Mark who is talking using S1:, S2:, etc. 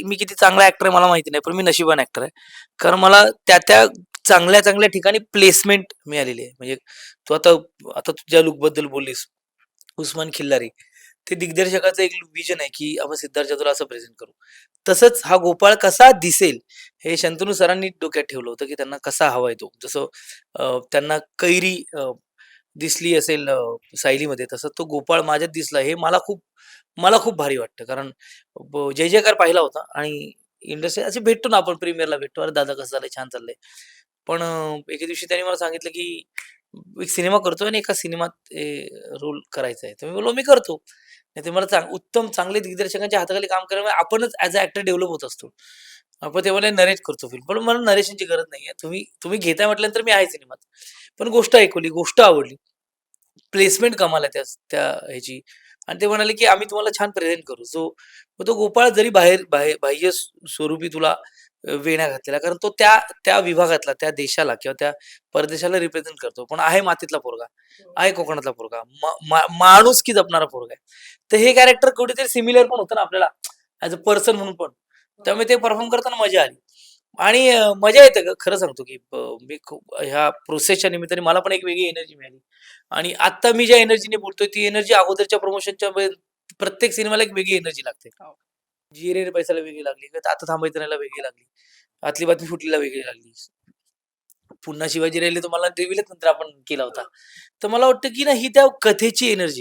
S1: मी किती चांगला ऍक्टर आहे मला माहिती नाही, पण मी नशिबान ऍक्टर आहे. कारण मला त्या चांगल्या चांगल्या ठिकाणी प्लेसमेंट मिळालेली आहे. म्हणजे तू आता आता तुझ्या लुकबद्दल बोललीस, उस्मान खिल्लारी. ते दिग्दर्शकाचं एक विजन आहे, की आपण सिद्धार्थ जाधवला असं प्रेझेंट करू. तसंच हा गोपाळ कसा दिसेल, हे शंतनू सरांनी डोक्यात ठेवलं होतं, की त्यांना कसा हवाय तो. जसं त्यांना कैरी दिसली असेल सायलीमध्ये, तसं तो गोपाळ माझ्यात दिसला. हे मला खूप भारी वाटतं. कारण जय जयकार पाहिला होता आणि इंडस्ट्री असे भेटतो ना आपण प्रीमियरला भेटतो. "अरे दादा कसं चाललंय? छान चाललंय." पण एके दिवशी त्याने मला सांगितलं, की एक सिनेमा करतोय आणि एका सिनेमात रोल करायचा आहे. तर मी बोललो, "मी करतो." नाहीतर मला उत्तम चांगले दिग्दर्शकांच्या हाताखाली काम केल्यामुळे आपणच ॲज अ ॲक्टर डेव्हलप होत असतो. आपण ते म्हणाले नरेट करतो फिल्म. पण मला नरेशनची गरज नाहीये. तुम्ही तुम्ही घेताय म्हटल्यानंतर मी आहे सिनेमात. पण गोष्ट ऐकवली, गोष्ट आवडली. प्लेसमेंट कमाल आहे त्या ह्याची आणि ते म्हणाले, की "आम्ही तुम्हाला छान प्रेझेंट करू." मग तो गोपाळ जरी बाह्य स्वरूपी तुला वेण्या घातलेला कारण तो त्या त्या विभागातला, त्या देशाला किंवा त्या परदेशाला रिप्रेझेंट करतो. पण आहे मातीतला पोरगा, आहे कोकणातला पोरगा, माणुसकी जपणारा पोरगा आहे. तर हे कॅरेक्टर कुठेतरी सिमिलर पण होतं ना आपल्याला ॲज अ पर्सन म्हणून पण. त्यामुळे ते परफॉर्म करताना मजा आली. आणि मजा येते गं खरं सांगतो, की मी खूप ह्या प्रोसेसच्या निमित्ताने मला पण एक वेगळी एनर्जी मिळाली. आणि आत्ता मी ज्या एनर्जीने बोलतोय ती एनर्जी अगोदरच्या प्रमोशनच्या प्रत्येक सिनेमाला एक वेगळी एनर्जी लागते. "जी रे रे पैसाला" वेगळी लागली, "आता थांबायचं नाहीला" वेगळी लागली, "आतली बातमी फुटलीला" वेगळी लागली. पुन्हा शिवाजी राहिले तुम्हाला रिव्हीलच नंतर आपण केला होता. तर मला वाटतं, की ना ही त्या कथेची एनर्जी